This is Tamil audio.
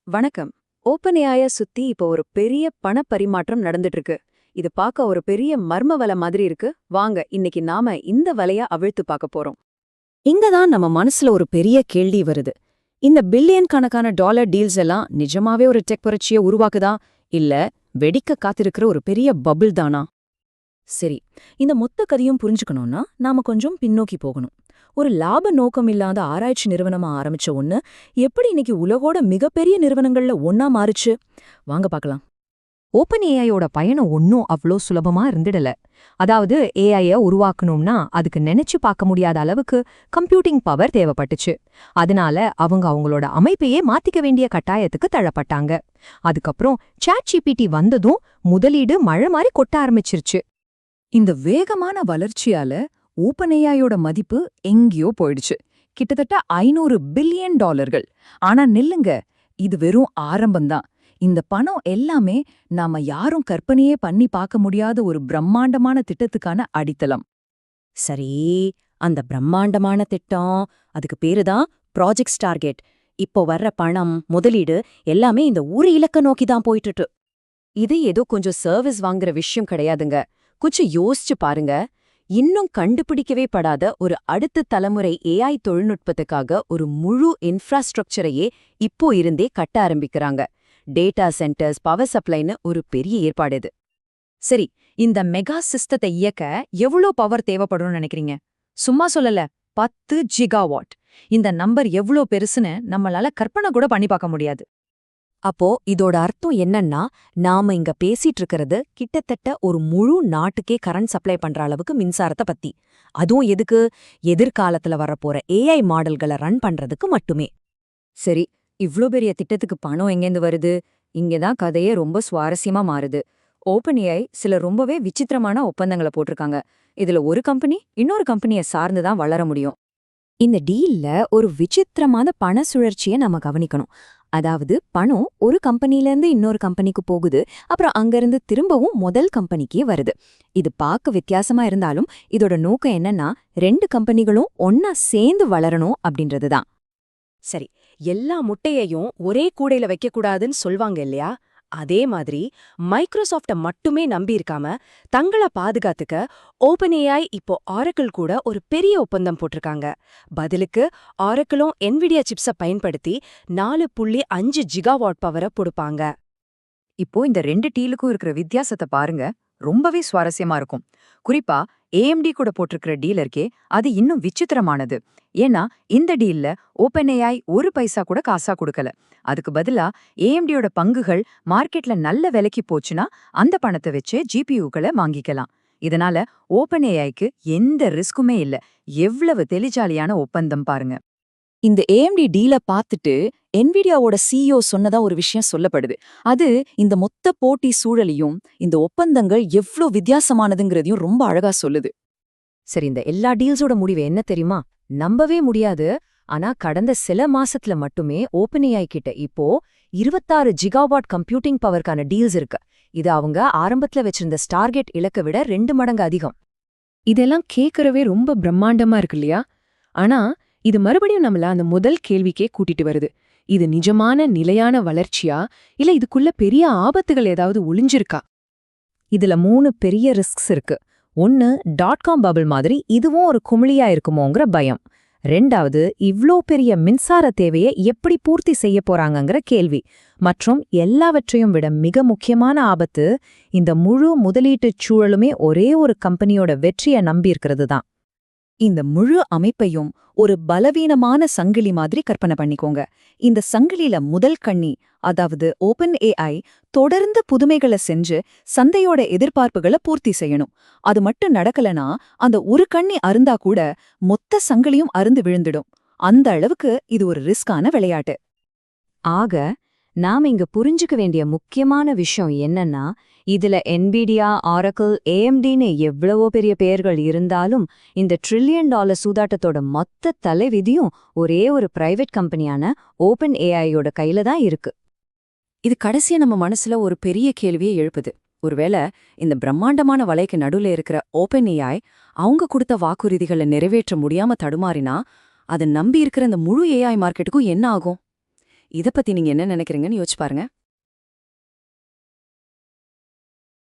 வணக்கம். ஓப்பன்ஏஐய சுத்தி இப்போ ஒரு பெரிய பணப்பரிமாற்றம் நடந்துட்டு இருக்கு. இது பார்க்க ஒரு பெரிய மர்ம வலை மாதிரி இருக்கு. வாங்க இன்னைக்கு நாம இந்த வலைய அவிழ்த்து பார்க்க போறோம். இங்க தான் நம்ம மனசுல ஒரு பெரிய கேள்வி வருது. இந்த பில்லியன் கணக்கான டாலர் டீல்ஸ் எல்லாம் நிஜமாவே ஒரு டெக் புரட்சியை உருவாக்குதா இல்ல வெடிக்க காத்திருக்கிற ஒரு பெரிய பபிள் தானா? சரி, இந்த மொத்த கதையும் புரிஞ்சுக்கணும்னா நாம கொஞ்சம் பின்னோக்கி போகணும். ஒரு லாப நோக்கம் இல்லாத ஆராய்ச்சி நிறுவனமா ஆரம்பிச்ச ஒண்ணு எப்படி இன்னைக்கு உலகோட மிகப்பெரிய நிறுவனங்கள்ல ஒன்னா மாறுச்சு? வாங்க பார்க்கலாம். ஓப்பன் ஏஐயோட பயணம் ஒன்னும் அவ்ளோ சுலபமா இருந்துடல. அதாவது ஏஐய உருவாக்கணும்னா அதுக்கு நினைச்சு பார்க்க முடியாத அளவுக்கு கம்ப்யூட்டிங் பவர் தேவைப்பட்டுச்சு. அதனால அவங்களோட அமைப்பையே மாத்திக்க வேண்டிய கட்டாயத்துக்கு தள்ளப்பட்டாங்க. அதுக்கப்புறம் சாட்ஜிபிடி வந்ததும் முதலீடு மழை மாதிரி கொட்ட ஆரம்பிச்சிருச்சு. இந்த வேகமான வளர்ச்சியால ஓப்பன்ஏஐயோட மதிப்பு எங்கேயோ போயிடுச்சு. கிட்டத்தட்ட 500 பில்லியன் டாலர்கள். ஆனா நில்லுங்க, இது வெறும் ஆரம்பம்தான். இந்த பணம் எல்லாமே நாம யாரும் கற்பனையே பண்ணி பார்க்க முடியாத ஒரு பிரம்மாண்டமான திட்டத்துக்கான அடித்தளம். சரி, அந்த பிரம்மாண்டமான திட்டம், அதுக்கு பேருதான் ப்ராஜெக்ட் டார்கெட். இப்போ வர்ற பணம், முதலீடு எல்லாமே இந்த ஒரு இலக்க நோக்கி தான் போயிட்டு. இது ஏதோ கொஞ்சம் சர்வீஸ் வாங்குற விஷயம் கிடையாதுங்க. கொஞ்சம் யோசிச்சு பாருங்க. இன்னும் கண்டுபிடிக்கவே படாத ஒரு அடுத்த தலைமுறை ஏஐ தொழில்நுட்பத்துக்காக ஒரு முழு இன்ஃப்ராஸ்ட்ரக்சரையே இப்போ இருந்தே கட்ட ஆரம்பிக்கிறாங்க. டேட்டா சென்டர்ஸ், பவர் சப்ளைன்னு ஒரு பெரிய ஏற்பாடு இது. சரி, இந்த மெகா சிஸ்டத்தை இயக்க எவ்வளோ பவர் தேவைப்படும்னு நினைக்கிறீங்க? சும்மா சொல்லல, 10 ஜிகாவாட். இந்த நம்பர் எவ்வளோ பெருசுன்னு நம்மளால கற்பனை கூட பண்ணி பார்க்க முடியாது. அப்போ இதோட அர்த்தம் என்னன்னா, நாம இங்க பேசிட்டு இருக்கிறது கிட்டத்தட்ட ஒரு முழு நாட்டுக்கே கரண்ட் சப்ளை பண்ற அளவுக்கு மின்சாரத்தை பத்தி. அதுவும் எதுக்கு? எதிர்காலத்துல வரப்போற ஏஐ மாடல்களை ரன் பண்றதுக்கு மட்டுமே. சரி, இவ்ளோ பெரிய திட்டத்துக்கு பணம் எங்கேந்து வருது? இங்கதான் கதையே ரொம்ப சுவாரஸ்யமா மாறுது. ஓப்பன்ஏஐ சில ரொம்பவே விசித்திரமான ஒப்பந்தங்களை போட்டிருக்காங்க. இதுல ஒரு கம்பெனி இன்னொரு கம்பெனியை சார்ந்துதான் வளர முடியும். இந்த டீல்ல ஒரு விசித்திரமான பண சுழற்சியை நம்ம கவனிக்கணும். அதாவது பணம் ஒரு கம்பெனிலேருந்து இன்னொரு கம்பெனிக்கு போகுது, அப்புறம் அங்கிருந்து திரும்பவும் முதல் கம்பெனிக்கே வருது. இது பார்க்க வித்தியாசமா இருந்தாலும் இதோட நோக்கம் என்னன்னா, 2 கம்பெனிகளும் ஒன்னா சேர்ந்து வளரணும் அப்படின்றதுதான். சரி, எல்லா முட்டையையும் ஒரே கூடையில வைக்கக்கூடாதுன்னு சொல்வாங்க இல்லையா? அதே மாதிரி மைக்ரோசாஃப்ட மட்டுமே நம்பி இருக்காம தங்கள பாதுகாத்துக்க ஓப்பன்ஏஐ இப்போ ஆரக்கிள் கூட ஒரு பெரிய ஒப்பந்தம் போட்டிருக்காங்க. பதிலுக்கு ஆரக்கிளும் என்விடியா சிப்ஸை பயன்படுத்தி 4.5 ஜிகாவாட் பவரை கொடுப்பாங்க. இப்போ இந்த 2 டீலுக்கும் இருக்கிற வித்தியாசத்தை பாருங்க. ரொம்பவே சுவாரஸ்யமா இருக்கும். குறிப்பா ஏஎம்டி கூட போட்டிருக்கிற டீல் இருக்கே, அது இன்னும் விசித்திரமானது. ஏன்னா இந்த டீல்ல ஓப்பன்ஏஐ ஒரு பைசா கூட காசா கொடுக்கல. அதுக்கு பதிலா ஏஎம்டியோட பங்குகள் மார்க்கெட்ல நல்ல விலைக்கு போச்சுன்னா அந்த பணத்தை வச்சு ஜிபியூக்களை வாங்கிக்கலாம். இதனால ஓப்பன்ஏஐக்கு எந்த ரிஸ்க்குமே இல்ல. எவ்வளவு தெளிஜாலியான ஒப்பந்தம் பாருங்க. இந்த ஏஎம்டி டீல பார்த்துட்டு என்விடியாவோட சிஇஓ சொன்னதா ஒரு விஷயம் சொல்லப்படுது. அது இந்த மொத்த போட்டி சூழலையும் இந்த ஒப்பந்தங்கள் எவ்ளோ வித்தியாசமானதுங்கிறதையும் ரொம்ப அழகா சொல்லுது. சரி, இந்த எல்லா டீல்ஸோட முடிவு என்ன தெரியுமா? நம்பவே முடியாது. ஆனா கடந்த சில மாசத்துல மட்டுமே ஓப்பன்ஏஐ கிட்ட இப்போ 26 ஜிகாவாட் கம்ப்யூட்டிங் பவர்க்கான டீல்ஸ் இருக்கு. இது அவங்க ஆரம்பத்துல வச்சிருந்த டார்கெட் இலக்க விட 2 மடங்கு அதிகம். இதெல்லாம் கேட்கறவே ரொம்ப பிரம்மாண்டமா இருக்கு இல்லையா? ஆனா இது மறுபடியும் நம்மள அந்த முதல் கேள்விக்கே கூட்டிட்டு வருது. இது நிஜமான நிலையான வளர்ச்சியா, இல்ல இதுக்குள்ள பெரிய ஆபத்துகள் ஏதாவது ஒளிஞ்சிருக்கா? இதுல 3 பெரிய ரிஸ்க்ஸ் இருக்கு. ஒன்னு, .com பபிள் மாதிரி இதுவும் ஒரு குமிழியா இருக்குமோங்கிற பயம். 2வது, இவ்ளோ பெரிய மின்சார தேவையை எப்படி பூர்த்தி செய்ய போறாங்கங்கிற கேள்வி. மற்றும் எல்லாவற்றையும் விட மிக முக்கியமான ஆபத்து, இந்த முழு முதலீட்டுச் சூழலுமே ஒரே ஒரு கம்பெனியோட வெற்றியை நம்பியிருக்கிறது தான். இந்த முழு அமைப்பையும் ஒரு பலவீனமான சங்கிலி மாதிரி கற்பனை பண்ணிக்கோங்க. இந்த சங்கிலியில முதல் கண்ணி, அதாவது ஓப்பன்ஏஐ, தொடர்ந்து புதுமைகளை செஞ்சு சந்தையோட எதிர்பார்ப்புகளை பூர்த்தி செய்யணும். அது மட்டும் நடக்கலனா அந்த ஒரு கண்ணி அருந்தா கூட மொத்த சங்கிலியும் அருந்து விழுந்துடும். அந்த அளவுக்கு இது ஒரு ரிஸ்கான விளையாட்டு. ஆக நாம இங்க புரிஞ்சுக்க வேண்டிய முக்கியமான விஷயம் என்னன்னா, இதுல என்விடியா, ஆரக்கிள், ஏஎம்டின்னு எவ்வளவோ பெரிய பெயர்கள் இருந்தாலும் இந்த $1 டிரில்லியன் சூதாட்டத்தோட மொத்த தலைவிதியும் ஒரே ஒரு பிரைவேட் கம்பெனியான ஓப்பன்ஏஐயோட கையில தான் இருக்கு. இது கடைசியா நம்ம மனசுல ஒரு பெரிய கேள்வியை எழுப்புது. ஒருவேளை இந்த பிரம்மாண்டமான வலைக்கு நடுவுல இருக்கிற ஓப்பன்ஏஐ அவங்க கொடுத்த வாக்குறுதிகளை நிறைவேற்ற முடியாம தடுமாறினா, அதை நம்பி இருக்கிற இந்த முழு ஏஐ மார்க்கெட்டுக்கும் என்ன ஆகும்? இத பத்தி நீங்க என்ன நினைக்கிறீங்கன்னு யோசிச்சு பாருங்க.